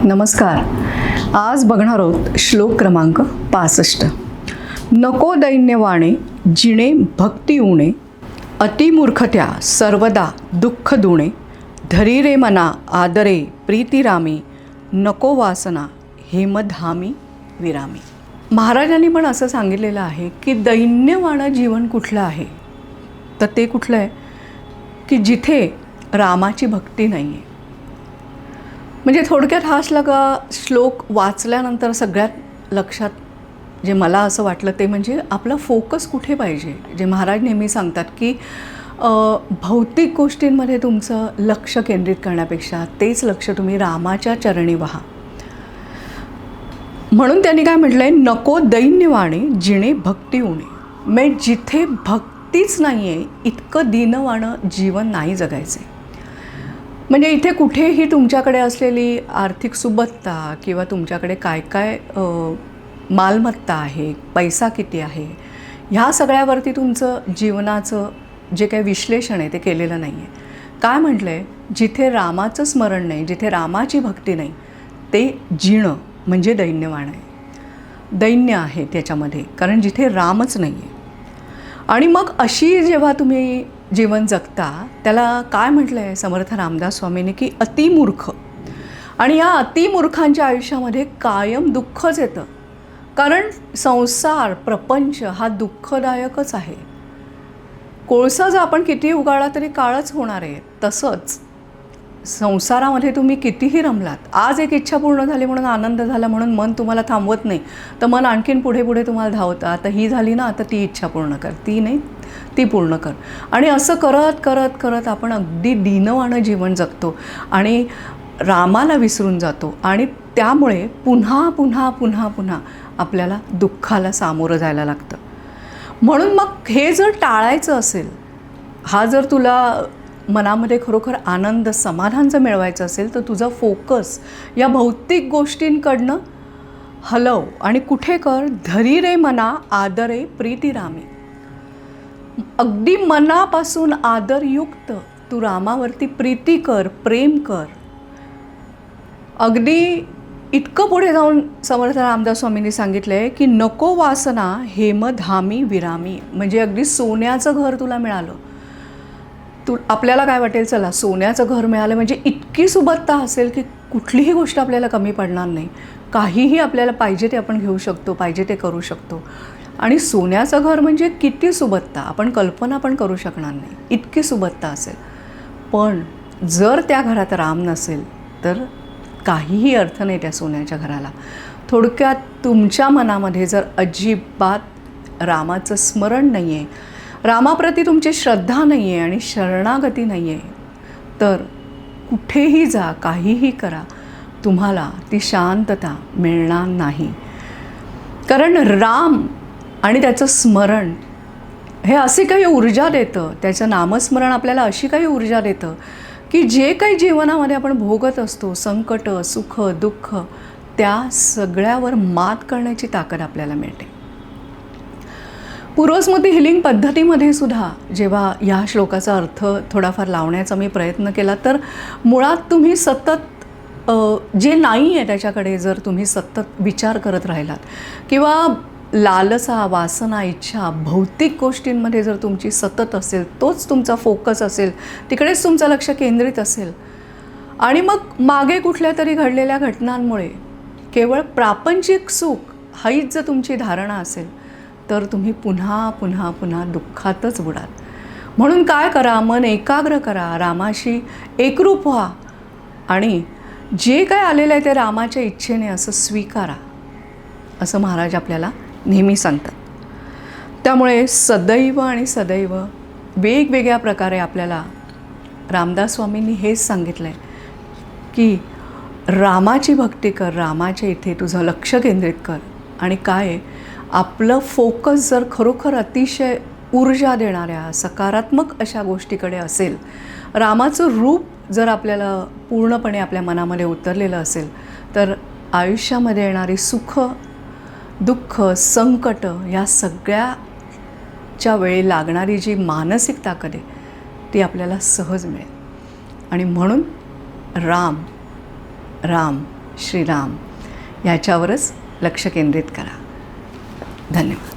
नमस्कार. आज बघणार आहोत श्लोक क्रमांक 65. नको दैन्यवाणे जिणे भक्ती उणे, अतिमूर्खत्या सर्वदा दुःख दुणे, धरी रे मना आदरे प्रीतिरामी, नको वासना हेमधामी विरामी. महाराजांनी पण असं सांगितलेलं आहे की दैन्यवाणं जीवन कुठलं आहे, तर ते कुठलं आहे की जिथे रामाची भक्ती नाही आहे. म्हणजे थोडक्यात हा श्लोक वाचल्यानंतर सगळ्यात लक्षात जे मला असं वाटलं ते म्हणजे आपला फोकस कुठे पाहिजे. जे महाराज नेहमी सांगतात की भौतिक गोष्टींमध्ये तुमचं लक्ष केंद्रित करण्यापेक्षा तेच लक्ष तुम्ही रामाच्या चरणी वहा. म्हणून त्यांनी काय म्हटलं आहे, नको दैन्यवाणे जिणे भक्ती उणे. म्हणजे जिथे भक्तीच नाही आहे इतकं दीनवाणं जीवन नाही जगायचं. म्हणजे इथे कुठेही तुमच्याकडे असलेली आर्थिक सुबत्ता किंवा तुमच्याकडे काय काय मालमत्ता आहे, पैसा किती आहे, ह्या सगळ्यावरती तुमचं जीवनाचं जे काही विश्लेषण आहे ते केलेलं नाही आहे. काय म्हटलं आहे, जिथे रामाचं स्मरण नाही, जिथे रामाची भक्ती नाही ते जिणं म्हणजे दैन्यवाण आहे. दैन्य आहे त्याच्यामध्ये, कारण जिथे रामच नाही आहे. आणि मग अशी जेव्हा तुम्ही जीवन जगता त्याला काय म्हटलं आहे समर्थ रामदास स्वामींनी की अतिमूर्ख. आणि या अतिमूर्खांच्या आयुष्यामध्ये कायम दुःखच येतं, कारण संसार प्रपंच हा दुःखदायकच आहे. कोळसा जर आपण किती उगाळला तरी काळच होणार आहे. तसंच संसारामध्ये तुम्ही कितीही रमलात, आज एक इच्छा पूर्ण झाली म्हणून आनंद झाला म्हणून मन तुम्हाला थांबवत नाही, तर मन आणखीन पुढे पुढे तुम्हाला धावतं. आता ही झाली ना, आता ती इच्छा पूर्ण कर, ती नाही ती पूर्ण कर. आणि असं करत करत करत आपण अगदी दीनवाणं जीवन जगतो आणि रामाला विसरून जातो. आणि त्यामुळे पुन्हा पुन्हा पुन्हा पुन्हा आपल्याला दुःखाला सामोरं जायला लागतं. म्हणून मग हे जर टाळायचं असेल, हा जर तुला मनामध्ये खरोखर आनंद समाधान जर मिळवायचं असेल, तर तुझा फोकस या भौतिक गोष्टींकडनं हलव. आणि कुठे कर, धरी रे मना आदरे प्रीतिरामी. अगदी मनापासून आदरयुक्त तू रामावरती प्रीती कर, प्रेम कर. अगदी इतकं पुढे जाऊन समर्थ रामदास स्वामींनी सांगितलं आहे की नको वासना हेमधामी विरामी. म्हणजे अगदी सोन्याचं घर तुला मिळालं, आपल्याला काय वाटेल, चला सोन्याचं घर मिळालं म्हणजे इतकी सुबत्ता असेल की कुठलीही गोष्ट आपल्याला कमी पडणार नाही. काहीही आपल्याला पाहिजे ते आपण घेऊ शकतो, पाहिजे ते करू शकतो. आणि सोन्याचं घर म्हणजे किती सुबत्ता, आपण कल्पना पण करू शकणार नाही, इतकी सुबत्ता असेल. पण जर त्या घरात राम नसेल तर काहीही अर्थ नाही त्या सोन्याच्या घराला. थोडक्यात तुमच्या मनामध्ये जर अजिबात रामाचं स्मरण नाही आहे, रामाप्रती तुमची श्रद्धा नाही आहे आणि शरणागती नाही आहे, तर कुठेही जा, काहीही करा, तुम्हाला ती शांतता मिळणार नाही. कारण राम आणि त्याचं स्मरण हे अशी काही ऊर्जा देतं, त्याचं नामस्मरण आपल्याला अशी काही ऊर्जा देतं की जे काही जीवनामध्ये आपण भोगत असतो, संकट, सुख, दुःख, त्या सगळ्यावर मात करण्याची ताकद आपल्याला मिळते. पूर्वस्मृती हिलिंग पद्धतीमध्ये सुद्धा जेव्हा या श्लोकाचा अर्थ थोडाफार लावण्याचा मी प्रयत्न केला, तर मुळात तुम्ही सतत जे नाही आहे त्याच्याकडे जर तुम्ही सतत विचार करत राहिलात किंवा लालसा, वासना, इच्छा, भौतिक गोष्टींमध्ये जर तुमची सतत असेल, तोच तुमचा फोकस असेल, तिकडेच तुमचं लक्ष केंद्रित असेल, आणि मग मागे कुठल्या तरी घडलेल्या घटनांमुळे केवळ प्रापंचिक सुख हीच जर तुमची धारणा असेल, तर तुम्ही पुन्हा पुन्हा पुन्हा दुःखातच बुडाल. म्हणून काय करा, मन एकाग्र करा, रामाशी एकरूप व्हा आणि जे काय आलेलं आहे ते रामाच्या इच्छेने असं स्वीकारा, असं महाराज आपल्याला नेहमी सांगतात. त्यामुळे सदैव आणि सदैव वेगवेगळ्या प्रकारे आपल्याला रामदास स्वामींनी हेच सांगितलं आहे की रामाची भक्ती कर, रामाच्या इथे तुझं लक्ष केंद्रित कर. आणि काय आहे, आपलं फोकस जर खरोखर अतिशय ऊर्जा देणाऱ्या सकारात्मक अशा गोष्टीकडे असेल, रामाचं रूप जर आपल्याला पूर्णपणे आपल्या मनामध्ये उतरलेलं असेल, तर आयुष्यामध्ये येणारी सुख, दुःख, संकट या सगळ्याच्या वेळी लागणारी जी मानसिक ताकद आहे ती आपल्याला सहज मिळेल. आणि म्हणून राम राम श्रीराम ह्याच्यावरच लक्ष केंद्रित करा. धन्यवाद.